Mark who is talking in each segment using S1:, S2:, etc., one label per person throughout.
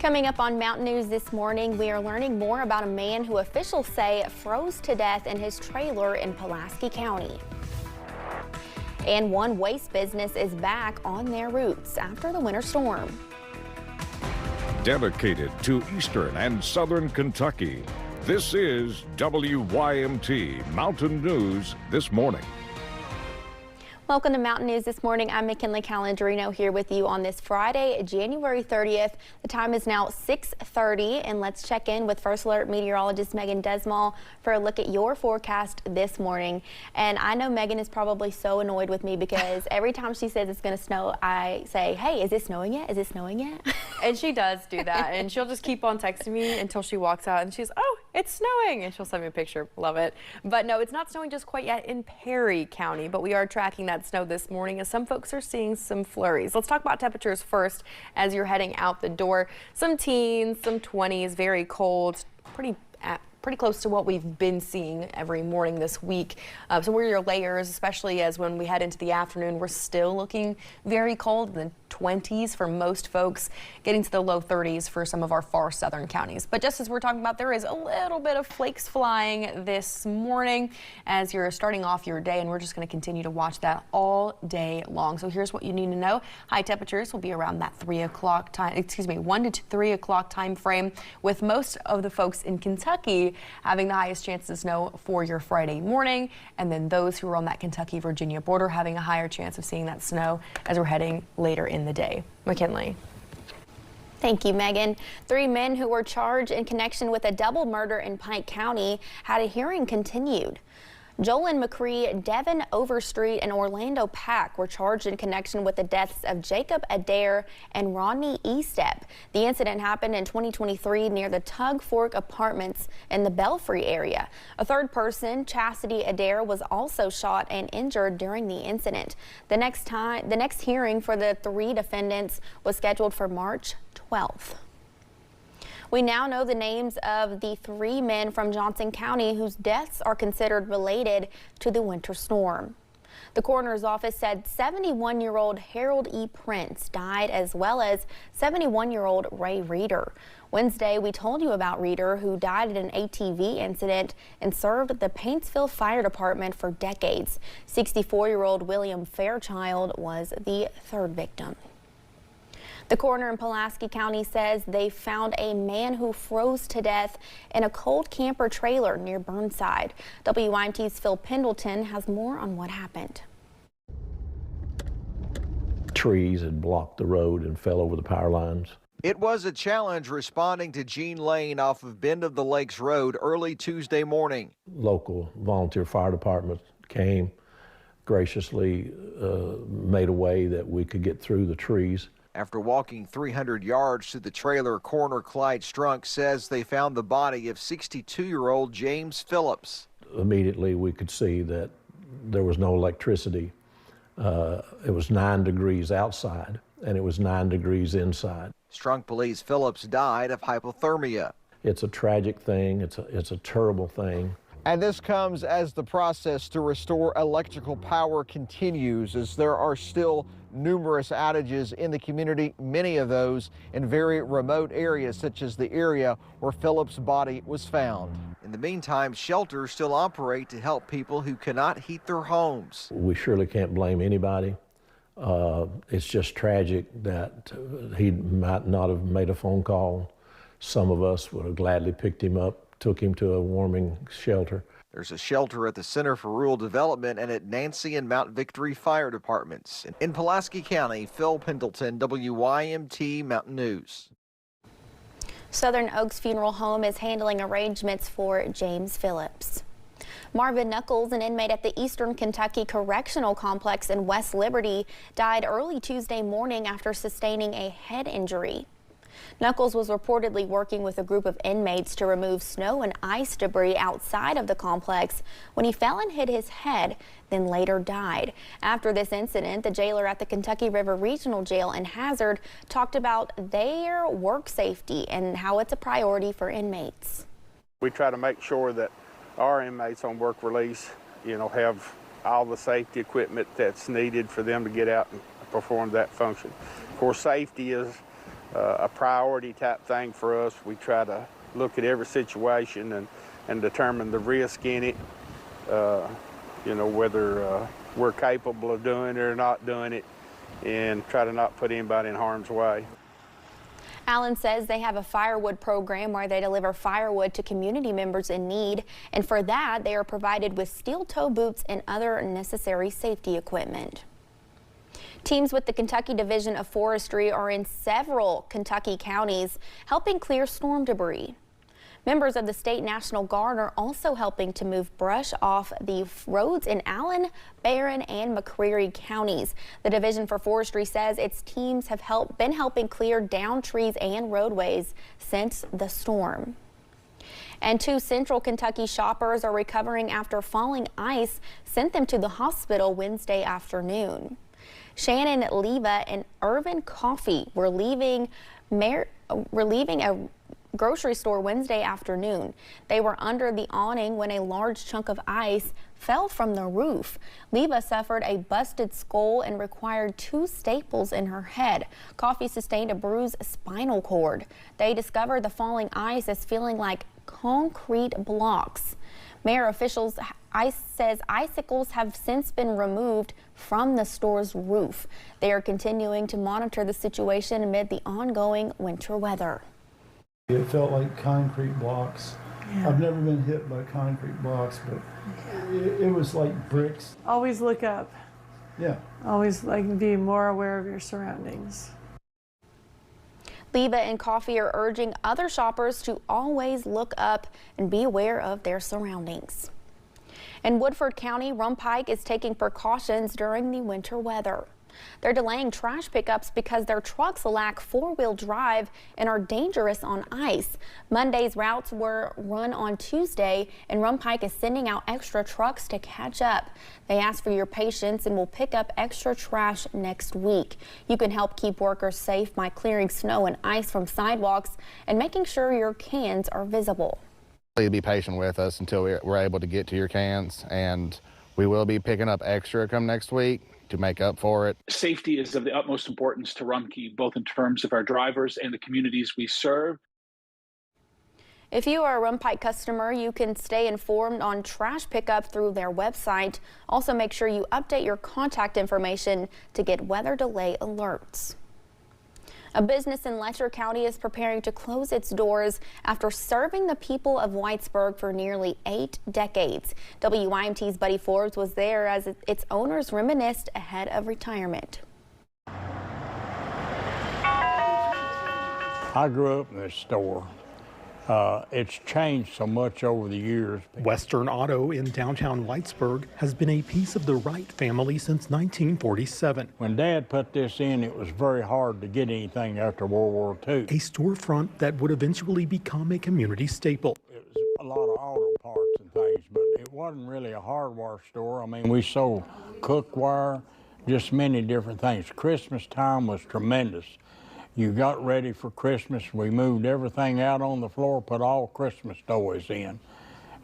S1: Coming up on Mountain News this morning, we are learning more about a man who officials say froze to death in his trailer in Pulaski County. And one waste business is back on their roots after the winter storm.
S2: Dedicated to Eastern and Southern Kentucky, this is WYMT Mountain News This Morning.
S1: Welcome to Mountain News This Morning. I'm McKinley Calandrino here with you on this Friday, January 30th. The time is now 6:30, and let's check in with First Alert meteorologist Megan Desmall for a look at your forecast this morning. And I know Megan is probably so annoyed with me because every time she says it's going to snow, I say, hey, is it snowing yet? Is it snowing yet?
S3: And she does do that, and she'll just keep on texting me until she walks out and she's, oh, it's snowing, and she'll send me a picture. Love it. But no, it's not snowing just quite yet in Perry County, but we are tracking that snow this morning as some folks are seeing some flurries. Let's talk about temperatures first as you're heading out the door. Some teens, some 20s, very cold, pretty close to what we've been seeing every morning this week. So wear your layers, especially as when we head into the afternoon, we're still looking very cold in the 20s for most folks, getting to the low 30s for some of our far southern counties. But just as we're talking about, there is a little bit of flakes flying this morning as you're starting off your day, and we're just going to continue to watch that all day long. So here's what you need to know. High temperatures will be around that 1 to 3 o'clock time frame, with most of the folks in Kentucky having the highest chance of snow for your Friday morning, and then those who are on that Kentucky-Virginia border having a higher chance of seeing that snow as we're heading later in the day. McKinley.
S1: Thank you, Megan. 3 men who were charged in connection with a double murder in Pike County had a hearing continued. Jolyn McCree, Devin Overstreet, and Orlando Pack were charged in connection with the deaths of Jacob Adair and Rodney Estep. The incident happened in 2023 near the Tug Fork Apartments in the Belfry area. A third person, Chastity Adair, was also shot and injured during the incident. The next hearing for the 3 defendants was scheduled for March 12th. We now know the names of the 3 men from Johnson County whose deaths are considered related to the winter storm. The coroner's office said 71-year-old Harold E. Prince died, as well as 71-year-old Ray Reeder. Wednesday, we told you about Reeder, who died in an ATV incident and served the Paintsville Fire Department for decades. 64-year-old William Fairchild was the 3rd victim. The coroner in Pulaski County says they found a man who froze to death in a cold camper trailer near Burnside. WYMT's Phil Pendleton has more on what happened.
S4: Trees had blocked the road and fell over the power lines.
S5: It was a challenge responding to Gene Lane off of Bend of the Lakes Road early Tuesday morning.
S4: Local volunteer fire department came, graciously made a way that we could get through the trees.
S5: After walking 300 yards to the trailer, Coroner Clyde Strunk says they found the body of 62-year-old James Phillips. Immediately
S4: we could see that there was no electricity. It was 9 degrees outside and it was 9 degrees inside.
S5: Strunk believes Phillips died of hypothermia.
S4: It's a tragic thing. It's a terrible thing.
S5: And this comes as the process to restore electrical power continues, as there are still numerous outages in the community, many of those in very remote areas, such as the area where Phillips' body was found. In the meantime, shelters still operate to help people who cannot heat their homes.
S4: We surely can't blame anybody. It's just tragic that he might not have made a phone call. Some of us would have gladly picked him up, took him to a warming shelter.
S5: There's a shelter at the Center for Rural Development and at Nancy and Mount Victory Fire Departments. In Pulaski County, Phil Pendleton, WYMT Mountain News.
S1: Southern Oaks Funeral Home is handling arrangements for James Phillips. Marvin Knuckles, an inmate at the Eastern Kentucky Correctional Complex in West Liberty, died early Tuesday morning after sustaining a head injury. Knuckles was reportedly working with a group of inmates to remove snow and ice debris outside of the complex when he fell and hit his head, then later died. After this incident, the jailer at the Kentucky River Regional Jail in Hazard talked about their work safety and how it's a priority for inmates.
S6: We try to make sure that our inmates on work release, have all the safety equipment that's needed for them to get out and perform that function. Of course, safety is a priority type thing for us. We try to look at every situation and determine the risk in it, you know, whether we're capable of doing it or not doing it, and try to not put anybody in harm's way.
S1: Allen says they have a firewood program where they deliver firewood to community members in need, and for that they are provided with steel toe boots and other necessary safety equipment. Teams with the Kentucky Division of Forestry are in several Kentucky counties helping clear storm debris. Members of the State National Guard are also helping to move brush off the roads in Allen, Barron, and McCreary counties. The Division for Forestry says its teams have been helping clear down trees and roadways since the storm. And 2 central Kentucky shoppers are recovering after falling ice sent them to the hospital Wednesday afternoon. Shannon Leva and Irvin Coffey were leaving a grocery store Wednesday afternoon. They were under the awning when a large chunk of ice fell from the roof. Leva suffered a busted skull and required 2 staples in her head. Coffey sustained a bruised spinal cord. They discovered the falling ice as feeling like concrete blocks. Mayor officials says icicles have since been removed from the store's roof. They are continuing to monitor the situation amid the ongoing winter weather.
S7: It felt like concrete blocks. Yeah. I've never been hit by concrete blocks, but it was like bricks.
S8: Always look up.
S7: Yeah.
S8: Always be more aware of your surroundings.
S1: Leva and Coffey are urging other shoppers to always look up and be aware of their surroundings. In Woodford County, Pike is taking precautions during the winter weather. They're delaying trash pickups because their trucks lack 4-wheel drive and are dangerous on ice. Monday's routes were run on Tuesday, and Pike is sending out extra trucks to catch up. They ask for your patience and will pick up extra trash next week. You can help keep workers safe by clearing snow and ice from sidewalks and making sure your cans are visible.
S9: Please be patient with us until we're able to get to your cans, and we will be picking up extra come next week to make up for it.
S10: Safety is of the utmost importance to Rumpke, both in terms of our drivers and the communities we serve.
S1: If you are a Pike customer, you can stay informed on trash pickup through their website. Also, make sure you update your contact information to get weather delay alerts. A business in Letcher County is preparing to close its doors after serving the people of Whitesburg for nearly 8 decades. WYMT's Buddy Forbes was there as its owners reminisced ahead of retirement.
S11: I grew up in this store. It's changed so much over the years.
S12: Western Auto in downtown Whitesburg has been a piece of the Wright family since 1947.
S11: When Dad put this in, it was very hard to get anything after World War II.
S12: A storefront that would eventually become a community staple.
S11: It was a lot of auto parts and things, but it wasn't really a hardware store. I mean, we sold cookware, just many different things. Christmas time was tremendous. You got ready for Christmas. We moved everything out on the floor, put all Christmas toys in.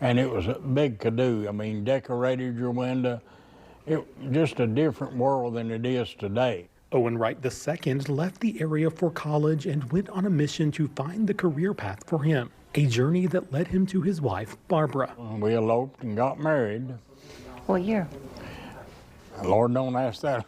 S11: And it was a big to-do. I mean, decorated your window. It just a different world than it is today.
S12: Owen Wright II left the area for college and went on a mission to find the career path for him. A journey that led him to his wife, Barbara.
S11: We eloped and got married.
S13: What year?
S11: Lord, don't ask that.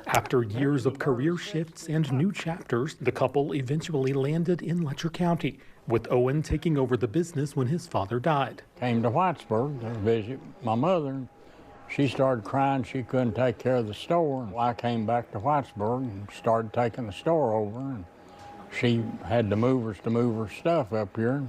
S12: After years of career shifts and new chapters, the couple eventually landed in Letcher County, with Owen taking over the business when his father died.
S11: Came to Whitesburg to visit my mother. She started crying she couldn't take care of the store. I came back to Whitesburg and started taking the store over. And she had the movers to move her stuff up here.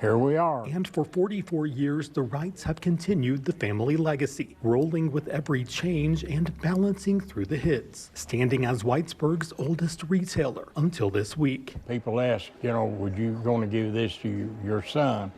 S11: Here we are.
S12: And for 44 years, the Wrights have continued the family legacy, rolling with every change and balancing through the hits, standing as Whitesburg's oldest retailer until this week.
S11: People ask, you know, would you going to give this to your son?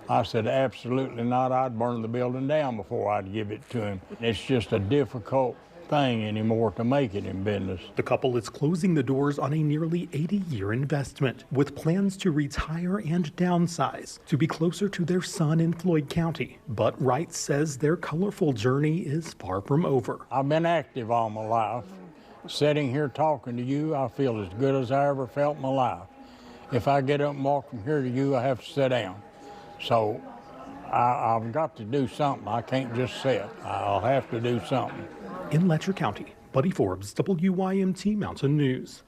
S11: I said, absolutely not. I'd burn the building down before I'd give it to him. It's just a difficult thing anymore to make it in business.
S12: The couple is closing the doors on a nearly 80-year investment, with plans to retire and downsize to be closer to their son in Floyd County. But Wright says their colorful journey is far from over.
S11: I've been active all my life, Sitting here talking to you, I feel as good as I ever felt in my life. If I get up and walk from here to you, I have to sit down. So I've got to do something. I can't just sit. I'll have to do something.
S12: In Letcher County, Buddy Forbes, WYMT Mountain News.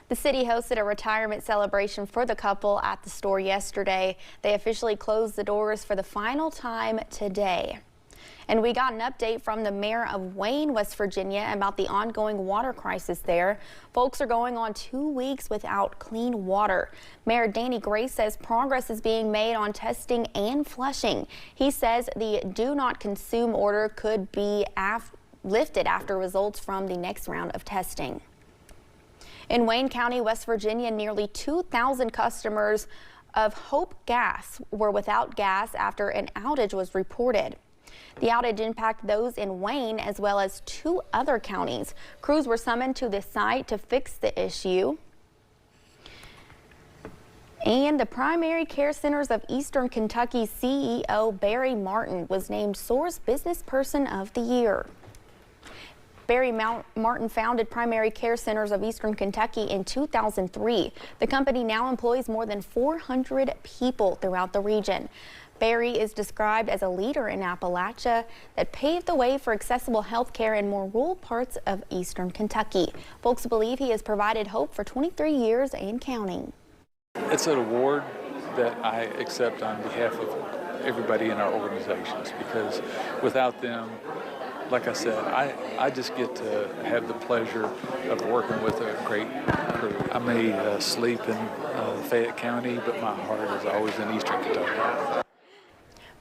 S1: The city hosted a retirement celebration for the couple at the store yesterday. They officially closed the doors for the final time today. And we got an update from the mayor of Wayne, West Virginia, about the ongoing water crisis there. Folks are going on 2 weeks without clean water. Mayor Danny Gray says progress is being made on testing and flushing. He says the do not consume order could be lifted after results from the next round of testing. In Wayne County, West Virginia, nearly 2,000 customers of Hope Gas were without gas after an outage was reported. The outage impacted those in Wayne as well as 2 other counties. Crews were summoned to the site to fix the issue. And the Primary Care Centers of Eastern Kentucky CEO Barry Martin was named SOAR's Business Person of the Year. Barry Martin founded Primary Care Centers of Eastern Kentucky in 2003. The company now employs more than 400 people throughout the region. Barry is described as a leader in Appalachia that paved the way for accessible health care in more rural parts of Eastern Kentucky. Folks believe he has provided hope for 23 years and counting.
S13: It's an award that I accept on behalf of everybody in our organizations, because without them, like I said, I just get to have the pleasure of working with a great crew. I may sleep in Fayette County, but my heart is always in Eastern Kentucky.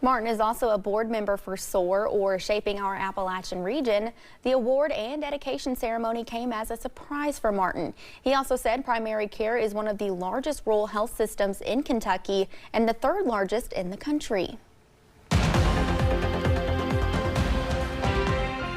S1: Martin is also a board member for SOAR, or Shaping Our Appalachian Region. The award and dedication ceremony came as a surprise for Martin. He also said primary care is one of the largest rural health systems in Kentucky and the 3rd largest in the country.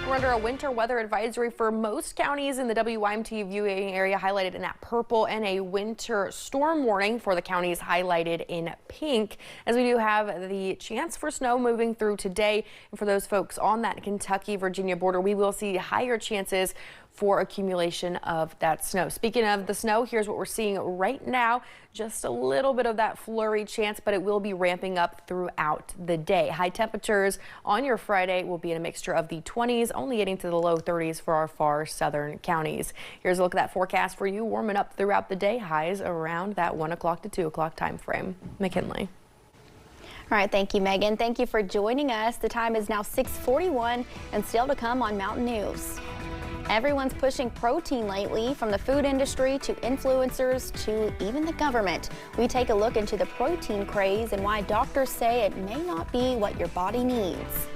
S3: We're under a winter weather advisory for most counties in the WYMT viewing area, highlighted in that purple, and a winter storm warning for the counties highlighted in pink, as we do have the chance for snow moving through today. And for those folks on that Kentucky-Virginia border, we will see higher chances for accumulation of that snow. Speaking of the snow, here's what we're seeing right now. Just a little bit of that flurry chance, but it will be ramping up throughout the day. High temperatures on your Friday will be in a mixture of the 20s, only getting to the low 30s for our far southern counties. Here's a look at that forecast for you, warming up throughout the day. Highs around that 1 o'clock to 2 o'clock time frame. McKinley.
S1: All right, thank you, Megan. Thank you for joining us. The time is now 6:41, and still to come on Mountain News. Everyone's pushing protein lately, from the food industry to influencers to even the government. We take a look into the protein craze and why doctors say it may not be what your body needs.